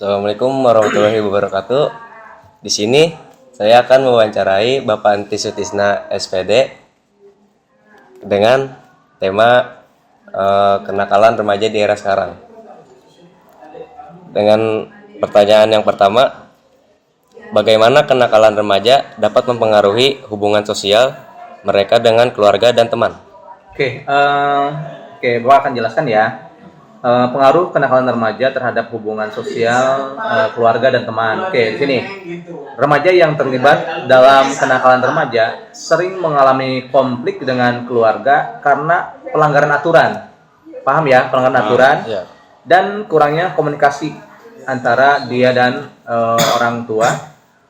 Assalamualaikum warahmatullahi wabarakatuh. Di sini saya akan mewawancarai Bapak Anti Sutisna SPD dengan tema kenakalan remaja di era sekarang. Dengan pertanyaan yang pertama, bagaimana kenakalan remaja dapat mempengaruhi hubungan sosial mereka dengan keluarga dan teman? Bapak akan jelaskan ya. Pengaruh kenakalan remaja terhadap hubungan sosial keluarga dan teman. Di sini remaja yang terlibat dalam kenakalan remaja sering mengalami konflik dengan keluarga karena pelanggaran aturan. Paham ya, pelanggaran aturan dan kurangnya komunikasi antara dia dan orang tua.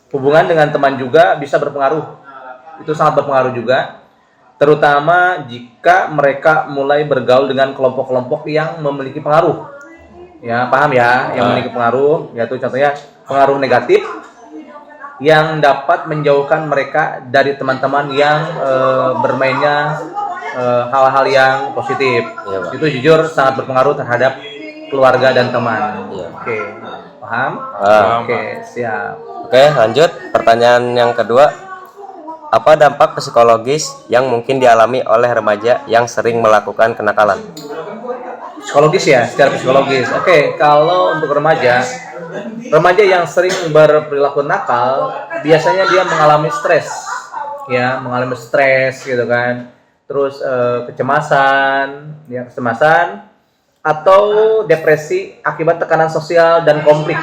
Hubungan dengan teman juga bisa berpengaruh. Itu sangat berpengaruh juga. Terutama jika mereka mulai bergaul dengan kelompok-kelompok yang memiliki pengaruh. Ya, paham ya, yang memiliki pengaruh, yaitu contohnya pengaruh negatif yang dapat menjauhkan mereka dari teman-teman yang bermainnya hal-hal yang positif. Itu jujur sangat berpengaruh terhadap keluarga dan teman. Paham? Siap. Lanjut. Pertanyaan yang kedua. Apa dampak psikologis yang mungkin dialami oleh remaja yang sering melakukan kenakalan? Psikologis ya, secara psikologis. Kalau untuk remaja yang sering berperilaku nakal, biasanya dia mengalami stres, gitu kan. Terus kecemasan atau depresi akibat tekanan sosial dan konflik,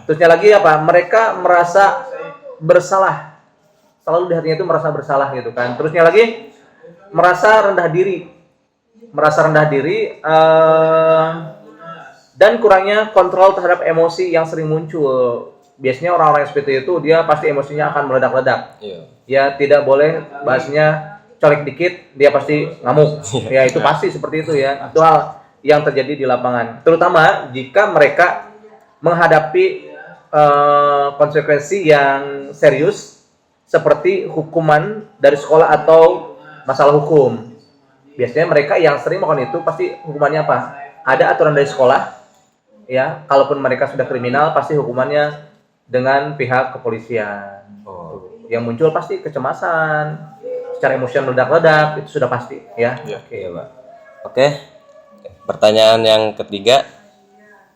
Terusnya lagi mereka merasa bersalah, selalu di hatinya itu merasa bersalah gitu kan. Terusnya lagi merasa rendah diri, dan kurangnya kontrol terhadap emosi yang sering muncul. Biasanya orang-orang yang seperti itu dia pasti emosinya akan meledak-ledak. Ya, tidak boleh bahasnya colek dikit dia pasti ngamuk. Ya, itu pasti seperti itu ya. Itu hal yang terjadi di lapangan. Terutama jika mereka menghadapi konsekuensi yang serius seperti hukuman dari sekolah atau masalah hukum. Biasanya mereka yang sering melakukan itu pasti hukumannya apa? Ada aturan dari sekolah, ya. Kalaupun mereka sudah kriminal, pasti hukumannya dengan pihak kepolisian. Yang muncul pasti kecemasan, secara emosional meledak-ledak, itu sudah pasti, ya. Pertanyaan yang ketiga.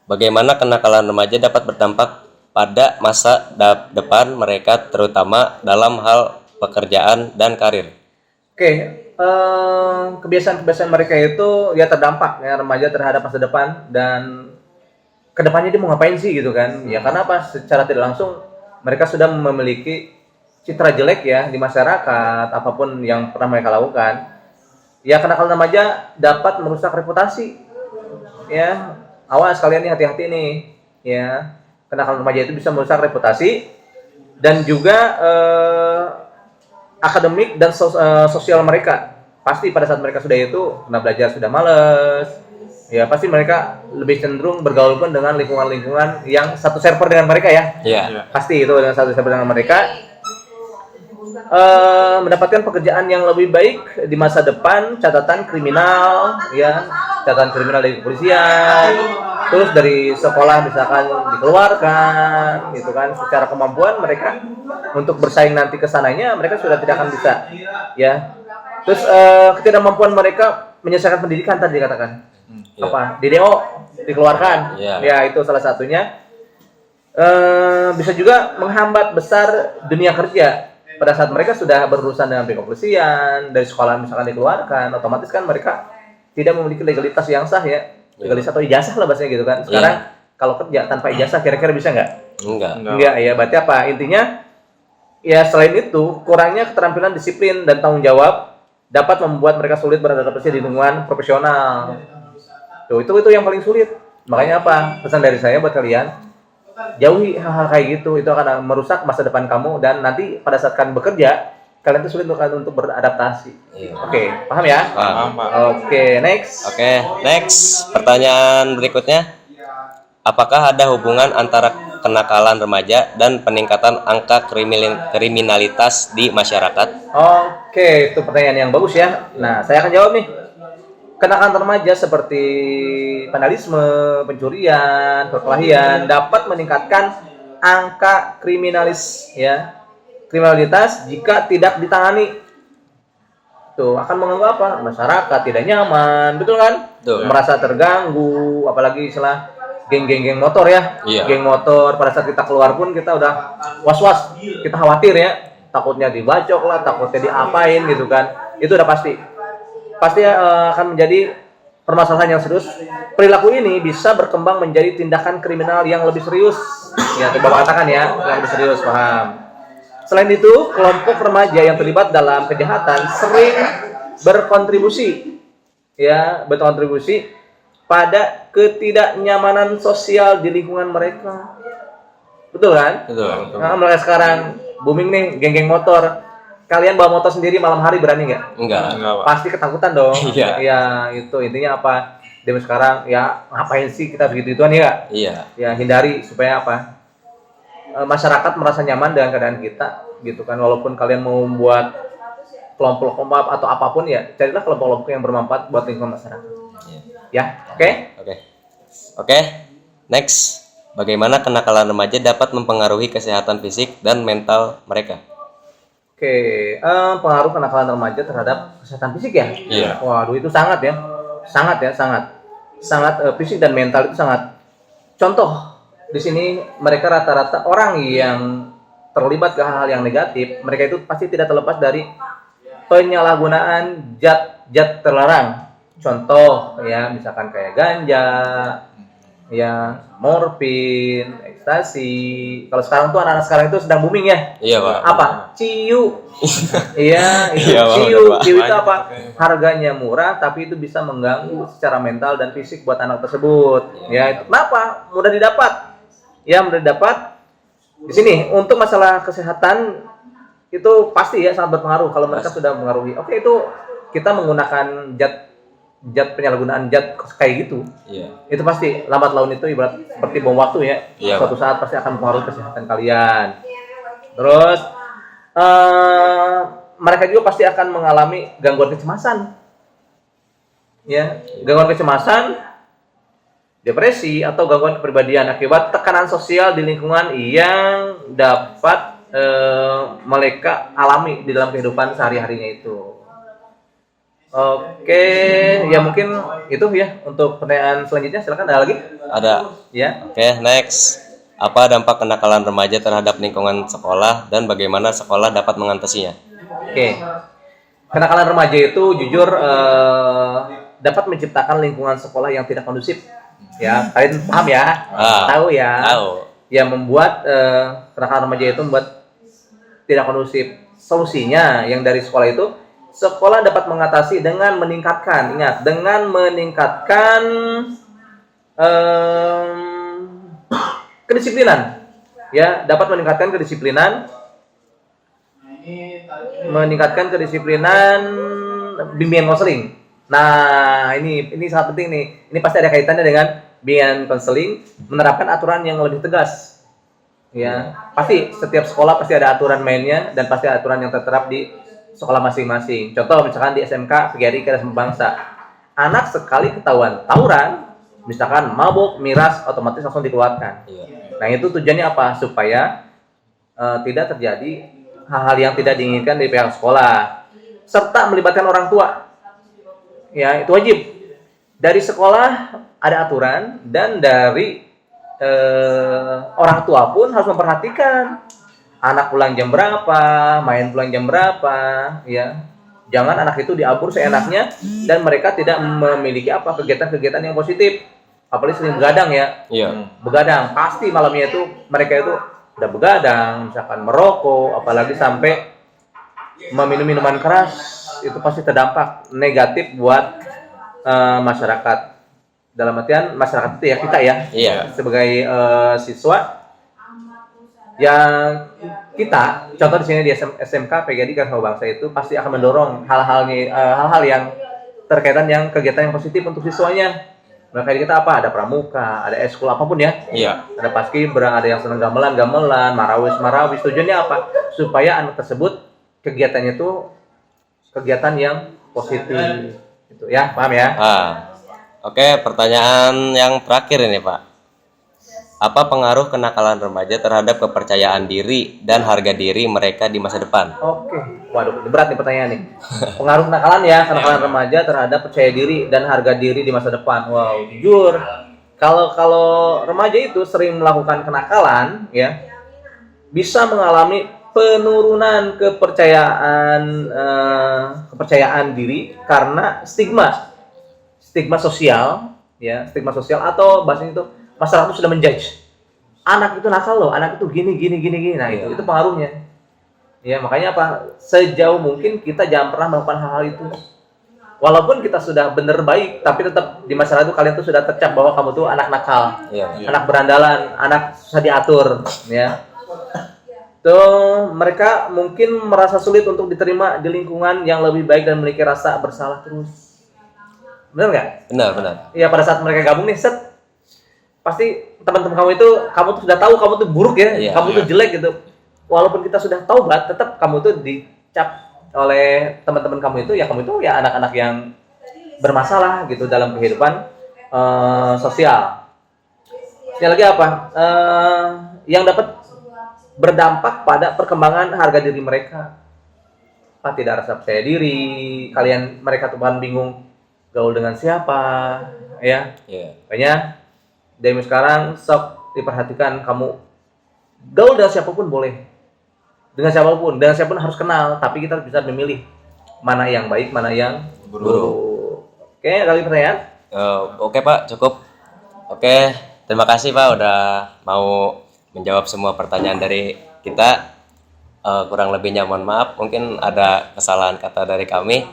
Bagaimana kenakalan remaja dapat berdampak pada masa depan mereka, terutama dalam hal pekerjaan dan karir? Kebiasaan-kebiasaan mereka itu ya terdampak ya remaja terhadap masa depan dan kedepannya dia mau ngapain sih gitu kan? Ya karena apa? Secara tidak langsung mereka sudah memiliki citra jelek ya di masyarakat, apapun yang pernah mereka lakukan. Ya kenakalan remaja dapat merusak reputasi, ya. Awas kalian nih, hati-hati nih, ya. Kenakalan remaja itu bisa merusak reputasi dan juga akademik dan sosial mereka. Pasti pada saat mereka sudah itu kena belajar sudah males, ya pasti mereka lebih cenderung bergaul pun dengan lingkungan-lingkungan yang satu server dengan mereka ya. Pasti itu dengan satu server dengan mereka. Mendapatkan pekerjaan yang lebih baik di masa depan, catatan kriminal dari kepolisian, terus dari sekolah misalkan dikeluarkan gitu kan. Secara kemampuan mereka untuk bersaing nanti ke sananya mereka sudah tidak akan bisa, ya. Terus ketidakmampuan mereka menyelesaikan pendidikan tadi dikatakan di DO dikeluarkan, ya itu salah satunya. Bisa juga menghambat besar dunia kerja. Pada saat mereka sudah berurusan dengan pihak kepolisian, dari sekolah misalkan dikeluarkan, otomatis kan mereka tidak memiliki legalitas yang sah ya. Legalitas atau ijazah lah bahasanya gitu kan. Sekarang kalau kerja tanpa ijazah kira-kira bisa nggak? Enggak ya. Berarti apa? Intinya ya selain itu kurangnya keterampilan disiplin dan tanggung jawab dapat membuat mereka sulit beradaptasi di lingkungan profesional. Itu yang paling sulit. Makanya apa? Pesan dari saya buat kalian, jauhi hal-hal kayak gitu, itu akan merusak masa depan kamu dan nanti pada saat kalian bekerja kalian tuh sulit untuk beradaptasi. Paham ya? Paham. Next. Pertanyaan berikutnya. Apakah ada hubungan antara kenakalan remaja dan peningkatan angka kriminalitas di masyarakat? Itu pertanyaan yang bagus ya. Nah, saya akan jawab nih. Kenakalan remaja seperti vandalisme, pencurian, perkelahian dapat meningkatkan angka kriminalitas jika tidak ditangani. Tuh akan mengganggu apa? Masyarakat tidak nyaman, betul kan? Betul. Merasa terganggu, apalagi istilah geng motor ya. Iya. Geng motor pada saat kita keluar pun kita udah was-was, kita khawatir ya, takutnya dibacok lah, takutnya diapain gitu kan. Itu udah pasti akan menjadi permasalahan yang serius. Perilaku ini bisa berkembang menjadi tindakan kriminal yang lebih serius. Ya, Bapak katakan ya, yang lebih serius, paham. Selain itu, kelompok remaja yang terlibat dalam kejahatan sering berkontribusi pada ketidaknyamanan sosial di lingkungan mereka. Betul kan? Betul. Nah, mereka sekarang booming nih, geng-geng motor. Kalian bawa motor sendiri malam hari berani nggak? Enggak. Pak. Pasti ketakutan dong. Iya. Ya, itu intinya apa? Zaman sekarang ya ngapain sih kita begitu-gituan ya? Iya. Ya hindari supaya apa? Masyarakat merasa nyaman dengan keadaan kita, gitu kan. Walaupun kalian mau membuat kelompok-kelompok atau apapun ya, carilah kelompok-kelompok yang bermanfaat buat lingkungan masyarakat. Iya. Ya, oke? Oke. Next, bagaimana kenakalan remaja dapat mempengaruhi kesehatan fisik dan mental mereka? Oke, pengaruh kenakalan remaja terhadap kesehatan fisik ya? Iya. Waduh, itu sangat fisik dan mental itu sangat. Contoh di sini mereka rata-rata orang yang terlibat ke hal-hal yang negatif, mereka itu pasti tidak terlepas dari penyalahgunaan zat terlarang. Contoh ya, misalkan kayak ganja, ya morfin, ekstasi. Kalau sekarang tuh anak-anak sekarang itu sedang booming ya. Iya, Pak. Apa? Ciu. Iya, itu Iya, Pak, ciu. Pak. Ciu itu apa? Harganya murah tapi itu bisa mengganggu secara mental dan fisik buat anak tersebut. Ya, itu kenapa? Mudah didapat. Ya, mudah didapat. Di sini untuk masalah kesehatan itu pasti ya sangat berpengaruh kalau mereka sudah mengaruhi. Oke, itu kita menggunakan zat penyalahgunaan zat kayak gitu. Iya. Itu pasti lambat laun itu ibarat seperti bom waktu ya. Iya, Suatu saat pasti akan mempengaruhi kesehatan kalian. Terus mereka juga pasti akan mengalami gangguan kecemasan. Ya, gangguan kecemasan, depresi atau gangguan kepribadian akibat tekanan sosial di lingkungan yang dapat mereka alami di dalam kehidupan sehari-harinya itu. Oke, ya mungkin itu ya untuk pertanyaan selanjutnya. Silakan, ada lagi? Ada. Ya. Oke, next. Apa dampak kenakalan remaja terhadap lingkungan sekolah dan bagaimana sekolah dapat mengatasinya? Oke. Kenakalan remaja itu jujur dapat menciptakan lingkungan sekolah yang tidak kondusif. Ya, kalian paham ya? Tahu ya? Tahu. Yang membuat kenakalan remaja itu membuat tidak kondusif. Solusinya yang dari sekolah itu, sekolah dapat mengatasi dengan meningkatkan, ingat, dengan meningkatkan kedisiplinan. Ya, dapat meningkatkan kedisiplinan, bimbingan konseling. Nah, ini sangat penting nih. Ini pasti ada kaitannya dengan bimbingan konseling, menerapkan aturan yang lebih tegas. Ya, pasti setiap sekolah pasti ada aturan mainnya dan pasti ada aturan yang terterap di sekolah masing-masing. Contoh misalkan di SMK PGRI Keras Bangsa, anak sekali ketahuan tawuran, misalkan mabuk, miras, otomatis langsung dikeluarkan. Iya. Nah, itu tujuannya apa? Supaya tidak terjadi hal-hal yang tidak diinginkan dari pihak sekolah, serta melibatkan orang tua. Ya, itu wajib. Dari sekolah ada aturan dan dari orang tua pun harus memperhatikan anak pulang jam berapa, main pulang jam berapa, ya. Jangan anak itu diatur seenaknya dan mereka tidak memiliki kegiatan-kegiatan yang positif. Apalagi sering begadang ya. Iya. Begadang, pasti malamnya itu mereka itu udah begadang, misalkan merokok, apalagi sampai meminum minuman keras, itu pasti terdampak negatif buat masyarakat. Dalam artian masyarakat itu ya kita ya. Iya. Sebagai siswa yang kita, contoh di sini di SMK PGRI Keras Bangsa itu pasti akan mendorong hal-hal yang terkaitan yang kegiatan yang positif untuk siswanya. Maka kita apa? Ada pramuka, ada eskul apapun ya. Iya. Ada paskibra, ada yang senang gamelan, marawis. Tujuannya apa? Supaya anak tersebut kegiatannya itu kegiatan yang positif. Gitu ya, paham ya? Oke, pertanyaan yang terakhir ini Pak. Apa pengaruh kenakalan remaja terhadap kepercayaan diri dan harga diri mereka di masa depan? Oke, waduh, ini berat nih pertanyaan nih. Pengaruh kenakalan ya, kenakalan remaja terhadap percaya diri dan harga diri di masa depan. Wow, jujur, kalau remaja itu sering melakukan kenakalan, ya, bisa mengalami penurunan kepercayaan diri karena stigma sosial, ya, stigma sosial atau bahasanya itu masyarakat sudah menjudge anak itu nakal loh, anak itu gini. Nah, itu pengaruhnya. Ya, makanya apa? Sejauh mungkin kita jangan pernah melakukan hal-hal itu. Walaupun kita sudah bener baik, tapi tetap di masyarakat itu kalian tuh sudah tercap bahwa kamu tuh anak nakal, anak berandalan, anak susah diatur, ya. Tuh, mereka mungkin merasa sulit untuk diterima di lingkungan yang lebih baik dan memiliki rasa bersalah terus. Benar nggak? Benar. Iya, pada saat mereka gabung nih, pasti teman-teman kamu tuh sudah tahu kamu tuh buruk ya, kamu tuh jelek gitu. Walaupun kita sudah taubat, tetap kamu tuh dicap oleh teman-teman kamu itu ya anak-anak yang bermasalah gitu dalam kehidupan sosial. Sekali lagi apa? Yang dapat berdampak pada perkembangan harga diri mereka. Tidak rasa percaya diri, mereka tuh bahkan bingung gaul dengan siapa, ya. Makanya dari sekarang sok diperhatikan, kamu gaul dengan siapapun boleh, dengan siapapun harus kenal, tapi kita bisa memilih mana yang baik, mana yang buruk. Oke, kali pertanyaan? Oke Pak, cukup. Oke, terima kasih Pak udah mau menjawab semua pertanyaan dari kita. Kurang lebihnya mohon maaf, mungkin ada kesalahan kata dari kami.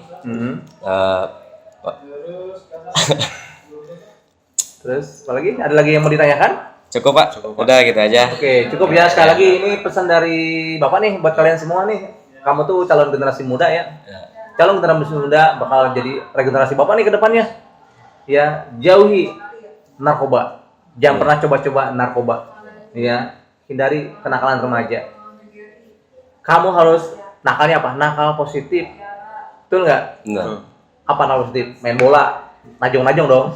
Terus, apa lagi? Ada lagi yang mau ditanyakan? Cukup Pak, udah gitu aja. Oke, cukup ya. Sekali lagi ini pesan dari Bapak nih buat kalian semua nih. Kamu tuh calon generasi muda ya. Calon generasi muda bakal jadi regenerasi Bapak nih ke depannya. Ya, jauhi narkoba. Jangan pernah coba-coba narkoba. Ya, hindari kenakalan remaja. Kamu harus nakalnya apa? Nakal positif. Betul nggak? Benar. Apa nakal positif? Main bola. Najong-najong dong.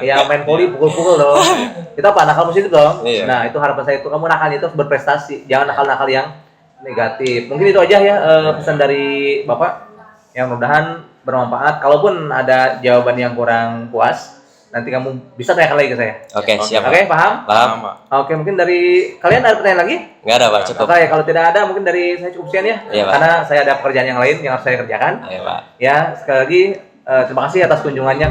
Ya, main voli pukul-pukul dong. Itu apa? Nakal positif dong. Nah, itu harapan saya itu kamu nakal itu harus berprestasi. Jangan nakal-nakal yang negatif. Mungkin itu aja ya pesan dari Bapak. Yang mudah-mudahan bermanfaat. Kalaupun ada jawaban yang kurang puas, nanti kamu bisa tanyakan lagi ke saya. Oke, siap. Oke, paham? Oke, mungkin dari kalian ada pertanyaan lagi? Nggak ada Pak, cukup. Oke, kalau tidak ada mungkin dari saya cukup sekian ya. Karena saya ada pekerjaan yang lain yang harus saya kerjakan. Iya Pak. Ya, sekali lagi terima kasih atas kunjungannya.